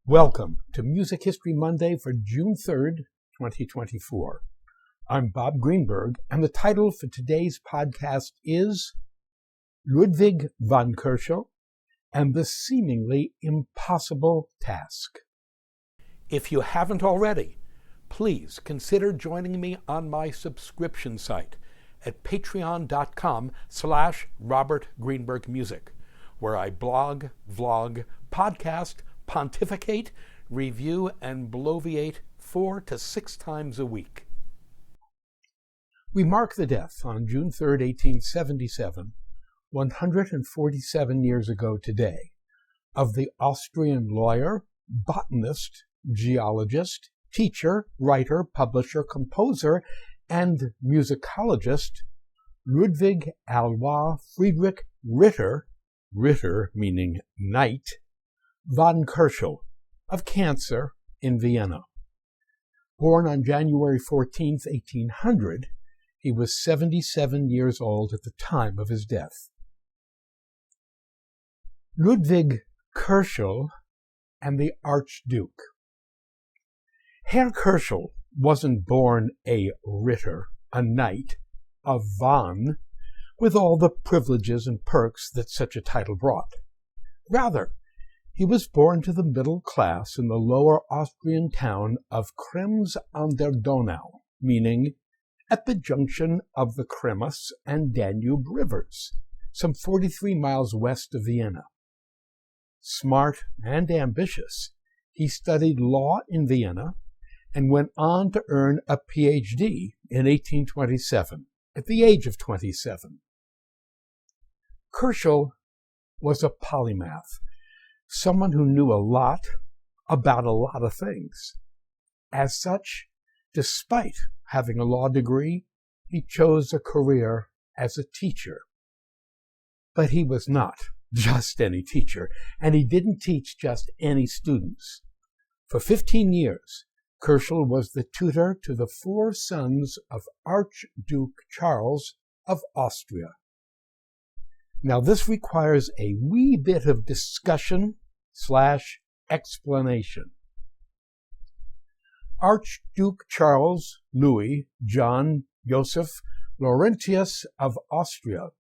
Welcome to Music History Monday for June 3rd, 2024. I'm Bob Greenberg, and the title for today's podcast is Ludwig von Köchel and the Seemingly Impossible Task. If you haven't already, please consider joining me on my subscription site at patreon.com/RobertGreenbergMusic, where I blog, vlog, podcast, pontificate, review, and bloviate 4 to 6 times a week. We mark the death on June 3, 1877, 147 years ago today, of the Austrian lawyer, botanist, geologist, teacher, writer, publisher, composer, and musicologist Ludwig Alois Friedrich Ritter, Ritter meaning knight, von Köchel, of Cancer in Vienna. Born on January 14, 1800, he was 77 years old at the time of his death. Ludwig Köchel and the Archduke. Herr Köchel wasn't born a Ritter, a knight, a von, with all the privileges and perks that such a title brought. Rather, he was born to the middle class in the Lower Austrian town of Krems on der Donau, meaning at the junction of the Kremas and Danube Rivers, some 43 miles west of Vienna. Smart and ambitious, he studied law in Vienna and went on to earn a Ph.D. in 1827, at the age of 27. Köchel was a polymath, someone who knew a lot about a lot of things. As such, despite having a law degree, he chose a career as a teacher. But he was not just any teacher, and he didn't teach just any students. For 15 years, Köchel was the tutor to the 4 sons of Archduke Charles of Austria. Now, this requires a wee bit of discussion/explanation. Archduke Charles Louis John Joseph Laurentius of Austria,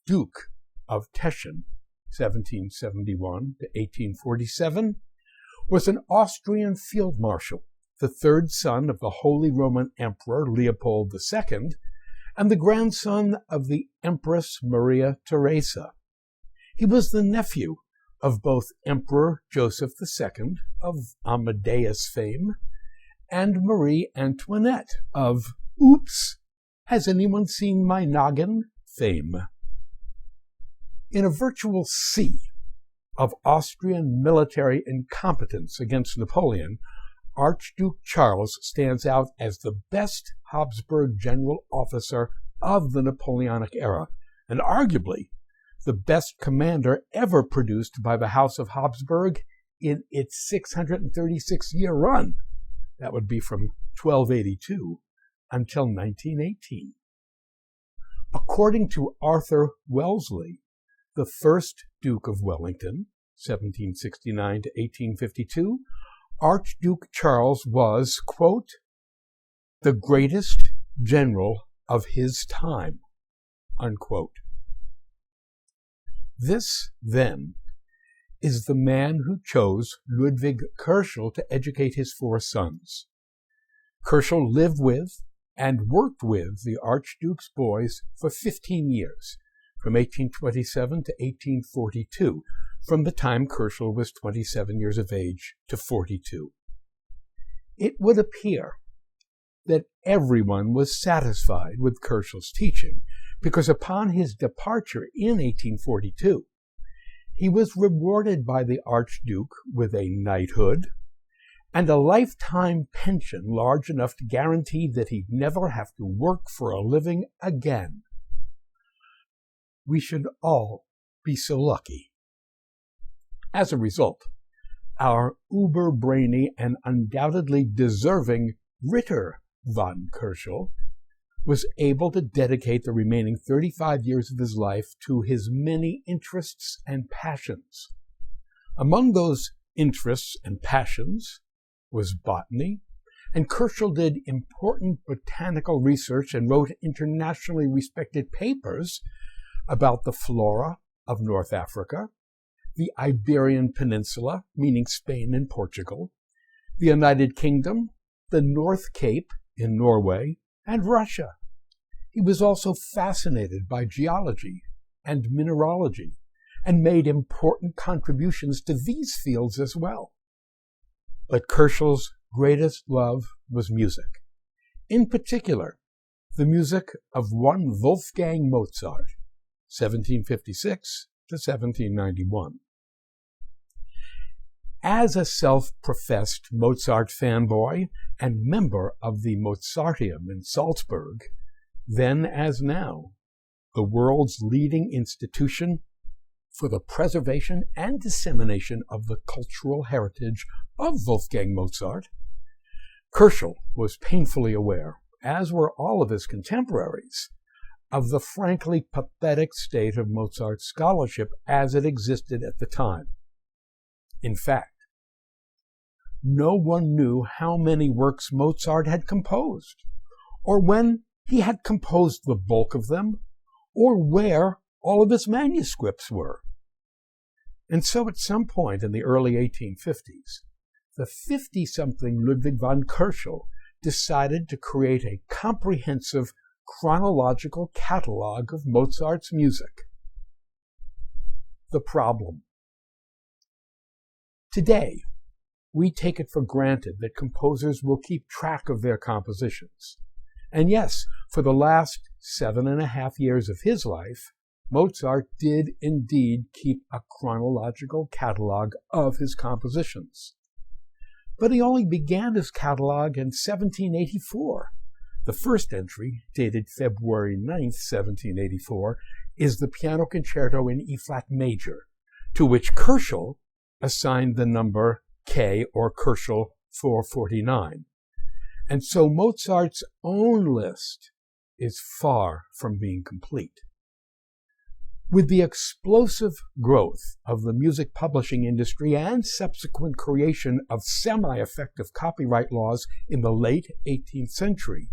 Duke of Teschen, 1771 to 1847, was an Austrian field marshal, the 3rd son of the Holy Roman Emperor Leopold II, and the grandson of the Empress Maria Theresa. He was the nephew of both Emperor Joseph II of Amadeus fame and Marie Antoinette of Oops, Has Anyone Seen My Noggin fame. In a virtual sea of Austrian military incompetence against Napoleon, Archduke Charles stands out as the best Habsburg general officer of the Napoleonic era, and arguably the best commander ever produced by the House of Habsburg in its 636-year run. That would be from 1282 until 1918. According to Arthur Wellesley, the first Duke of Wellington, 1769 to 1852, Archduke Charles was, quote, the greatest general of his time, unquote. This, then, is the man who chose Ludwig Köchel to educate his 4 sons. Köchel lived with and worked with the Archduke's boys for 15 years, from 1827 to 1842, from the time Köchel was 27 years of age to 42. It would appear that everyone was satisfied with Köchel's teaching, because upon his departure in 1842, he was rewarded by the Archduke with a knighthood and a lifetime pension large enough to guarantee that he'd never have to work for a living again. We should all be so lucky. As a result, our uber-brainy and undoubtedly deserving Ritter von Köchel was able to dedicate the remaining 35 years of his life to his many interests and passions. Among those interests and passions was botany, and Köchel did important botanical research and wrote internationally respected papers about the flora of North Africa, the Iberian Peninsula, meaning Spain and Portugal, the United Kingdom, the North Cape in Norway, and Russia. He was also fascinated by geology and mineralogy and made important contributions to these fields as well. But Köchel's greatest love was music. In particular, the music of one Wolfgang Mozart, 1756 to 1791. As a self-professed Mozart fanboy and member of the Mozarteum in Salzburg, then as now, the world's leading institution for the preservation and dissemination of the cultural heritage of Wolfgang Mozart, Köchel was painfully aware, as were all of his contemporaries, of the frankly pathetic state of Mozart's scholarship as it existed at the time. In fact, no one knew how many works Mozart had composed, or when he had composed the bulk of them, or where all of his manuscripts were. And so at some point in the early 1850s, the 50-something Ludwig von Köchel decided to create a comprehensive chronological catalog of Mozart's music. The problem. Today, we take it for granted that composers will keep track of their compositions. And yes, for the last 7.5 years of his life, Mozart did indeed keep a chronological catalog of his compositions. But he only began his catalog in 1784. The first entry, dated February 9th, 1784, is the piano concerto in E-flat major, to which Köchel assigned the number K, or Köchel 449. And so Mozart's own list is far from being complete. With the explosive growth of the music publishing industry and subsequent creation of semi-effective copyright laws in the late 18th century,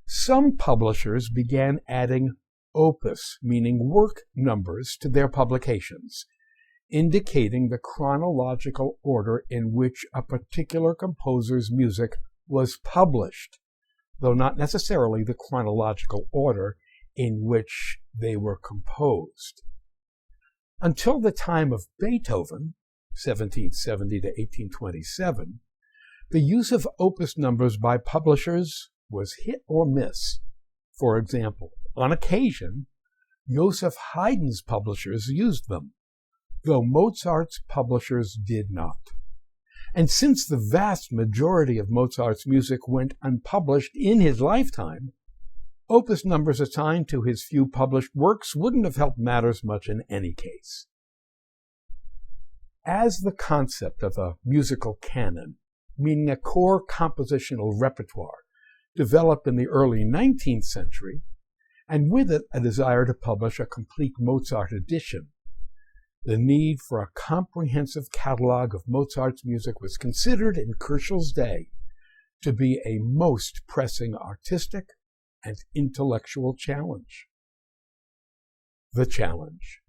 some publishers began adding opus, meaning work numbers, to their publications, indicating the chronological order in which a particular composer's music was published, though not necessarily the chronological order in which they were composed. Until the time of Beethoven, 1770 to 1827, the use of opus numbers by publishers was hit or miss. For example, on occasion, Joseph Haydn's publishers used them, though Mozart's publishers did not. And since the vast majority of Mozart's music went unpublished in his lifetime, opus numbers assigned to his few published works wouldn't have helped matters much in any case. As the concept of a musical canon, meaning a core compositional repertoire, developed in the early 19th century, and with it a desire to publish a complete Mozart edition, the need for a comprehensive catalog of Mozart's music was considered in Köchel's day to be a most pressing artistic and intellectual challenge. The challenge.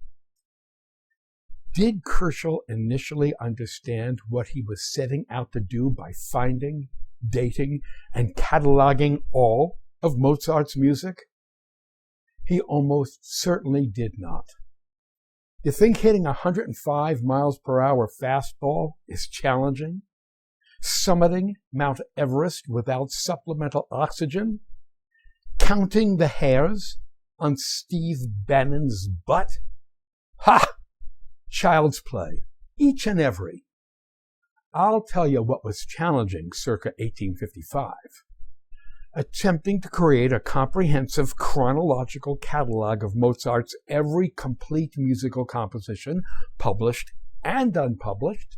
Did Köchel initially understand what he was setting out to do by finding, dating, and cataloging all of Mozart's music? He almost certainly did not. You think hitting 105 miles per hour fastball is challenging? Summiting Mount Everest without supplemental oxygen? Counting the hairs on Steve Bannon's butt? Ha! Child's play, each and every. I'll tell you what was challenging circa 1855. Attempting to create a comprehensive chronological catalog of Mozart's every complete musical composition, published and unpublished,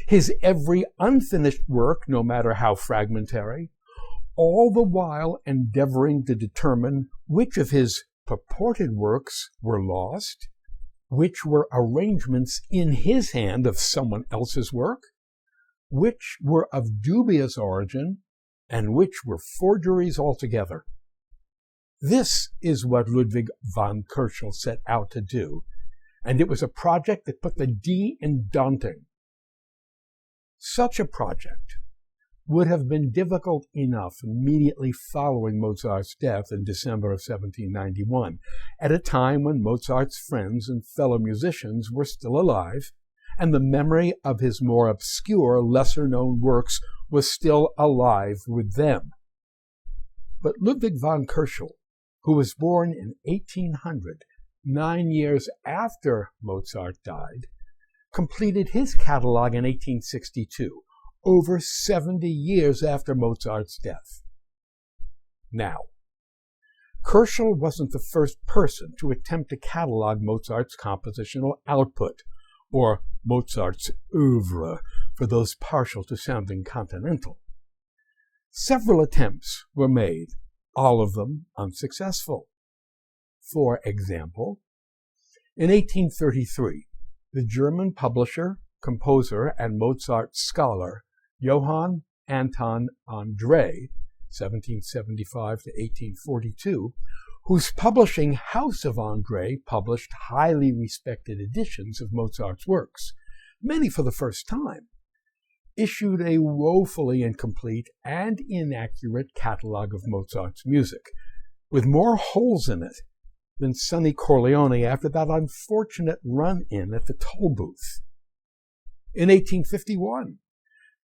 his every unfinished work, no matter how fragmentary, all the while endeavoring to determine which of his purported works were lost, which were arrangements in his hand of someone else's work, which were of dubious origin, and which were forgeries altogether. This is what Ludwig von Köchel set out to do, and it was a project that put the D in daunting. Such a project would have been difficult enough immediately following Mozart's death in December of 1791, at a time when Mozart's friends and fellow musicians were still alive, and the memory of his more obscure, lesser-known works was still alive with them. But Ludwig von Köchel, who was born in 1800, 9 years after Mozart died, completed his catalog in 1862, over 70 years after Mozart's death. Now, Köchel wasn't the first person to attempt to catalog Mozart's compositional output, or Mozart's oeuvre, for those partial to sounding continental. Several attempts were made, all of them unsuccessful. For example, in 1833, the German publisher, composer, and Mozart scholar Johann Anton André, 1775 to 1842, whose publishing house of André published highly respected editions of Mozart's works, many for the first time, issued a woefully incomplete and inaccurate catalog of Mozart's music, with more holes in it than Sonny Corleone after that unfortunate run-in at the toll booth. In 1851,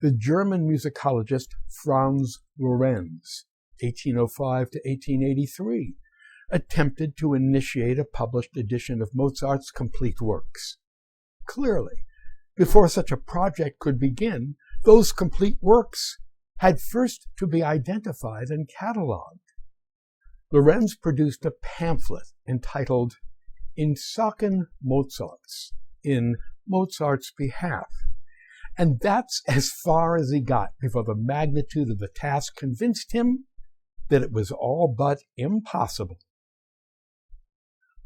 the German musicologist Franz Lorenz, 1805 to 1883, attempted to initiate a published edition of Mozart's complete works. Clearly, before such a project could begin, those complete works had first to be identified and catalogued. Lorenz produced a pamphlet entitled In Sachen Mozarts, in Mozart's behalf, and that's as far as he got before the magnitude of the task convinced him that it was all but impossible.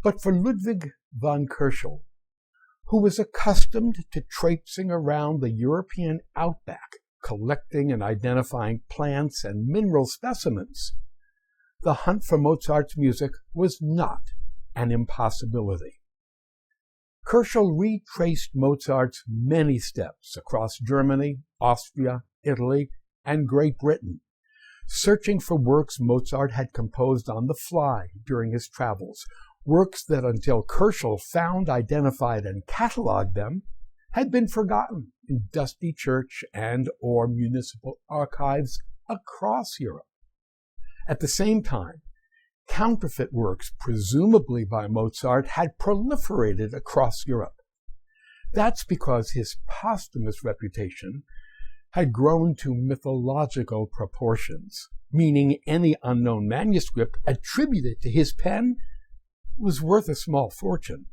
But for Ludwig von Köchel, who was accustomed to traipsing around the European outback, collecting and identifying plants and mineral specimens, the hunt for Mozart's music was not an impossibility. Köchel retraced Mozart's many steps across Germany, Austria, Italy, and Great Britain, searching for works Mozart had composed on the fly during his travels, works that until Köchel found, identified, and cataloged them, had been forgotten in dusty church and or municipal archives across Europe. At the same time, counterfeit works, presumably by Mozart, had proliferated across Europe. That's because his posthumous reputation had grown to mythological proportions, meaning any unknown manuscript attributed to his pen was worth a small fortune.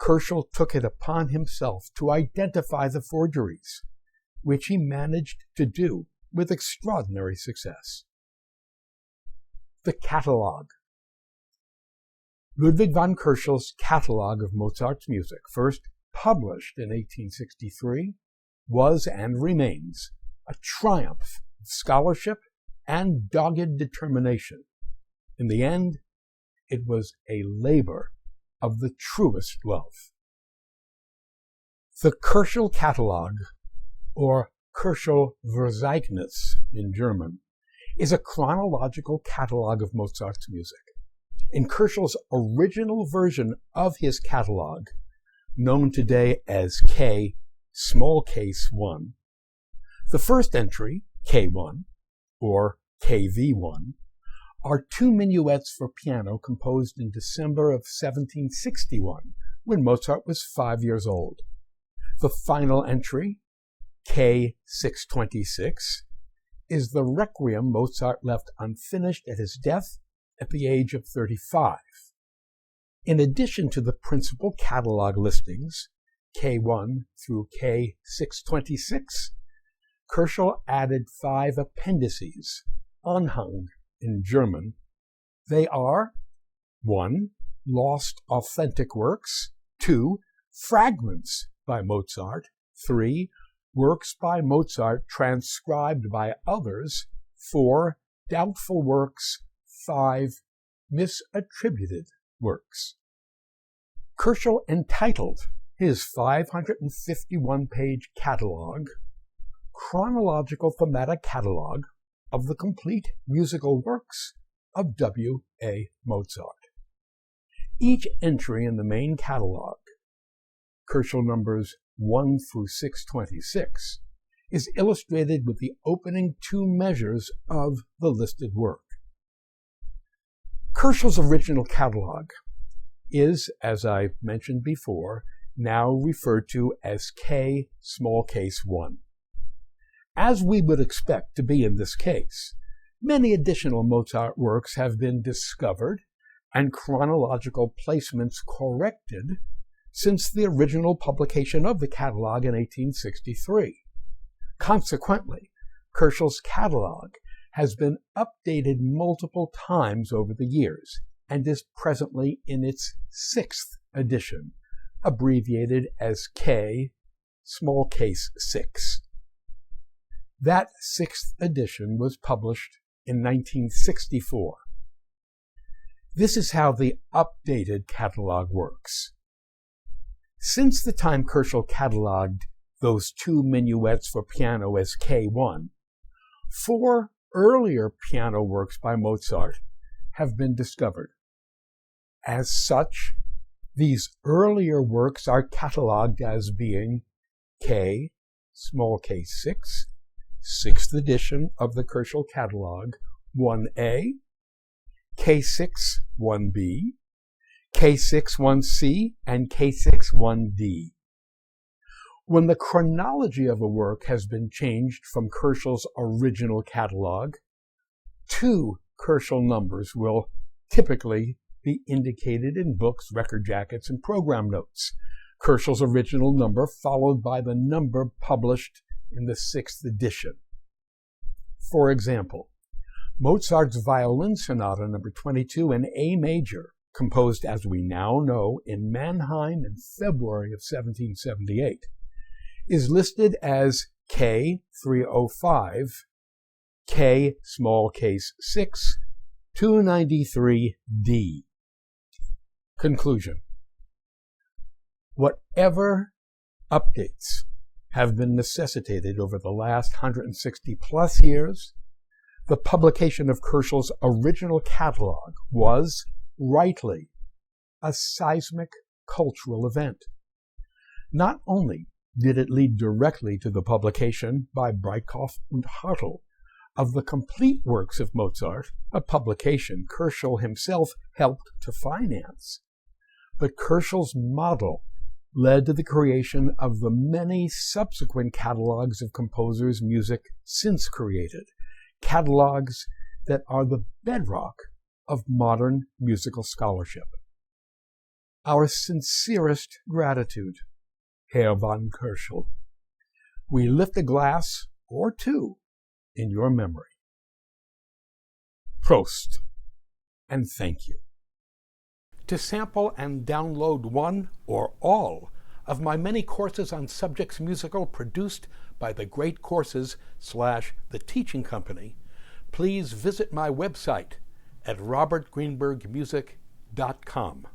Köchel took it upon himself to identify the forgeries, which he managed to do with extraordinary success. The Catalogue. Ludwig von Köchel's Catalogue of Mozart's music, first published in 1863, was and remains a triumph of scholarship and dogged determination. In the end, it was a labor of the truest love. The Köchel Catalogue, or Köchel-Verzeichnis in German, is a chronological catalogue of Mozart's music. In Köchel's original version of his catalogue, known today as K, small case 1, the first entry, K1, or KV1, are two minuets for piano composed in December of 1761, when Mozart was 5 years old. The final entry, K626, is the requiem Mozart left unfinished at his death at the age of 35. In addition to the principal catalog listings, K1 through K626, Köchel added 5 appendices, Anhang in German. They are 1. Lost authentic works, 2. Fragments by Mozart. 3. Works by Mozart transcribed by others. 4. Doubtful works. 5. Misattributed works. Köchel entitled his 551-page catalog, Chronological Thematic Catalog of the Complete Musical Works of W.A. Mozart. Each entry in the main catalog, Köchel numbers 1 through 626, is illustrated with the opening 2 measures of the listed work. Köchel's original catalog is, as I mentioned before, now referred to as K small case 1. As we would expect to be in this case, many additional Mozart works have been discovered and chronological placements corrected since the original publication of the catalog in 1863. Consequently, Köchel's catalog has been updated multiple times over the years and is presently in its 6th edition, abbreviated as K small case 6. That 6th edition was published in 1964. This is how the updated catalog works. Since the time Köchel cataloged those 2 minuets for piano as K1, 4 earlier piano works by Mozart have been discovered. As such, these earlier works are cataloged as being K small case 6, 6th edition of the Köchel catalog, 1A, K6 1B, K6 1C, and K6 1D. When the chronology of a work has been changed from Köchel's original catalog, 2 Köchel numbers will typically be indicated in books, record jackets, and program notes. Köchel's original number followed by the number published in the 6th edition. For example, Mozart's Violin Sonata No. 22 in A major, composed as we now know in Mannheim in February of 1778, is listed as K305, K small case 6, 293D. Conclusion. Whatever updates have been necessitated over the last 160 plus years, the publication of Köchel's original catalog was, rightly, a seismic cultural event. Not only did it lead directly to the publication by Breitkopf and Hartel of the complete works of Mozart, a publication Köchel himself helped to finance, but Köchel's model led to the creation of the many subsequent catalogs of composers' music since created, catalogs that are the bedrock of modern musical scholarship. Our sincerest gratitude, Herr von Köchel. We lift a glass or 2 in your memory. Prost, and thank you. To sample and download one or all of my many courses on subjects musical produced by the Great Courses / The Teaching Company, please visit my website at robertgreenbergmusic.com.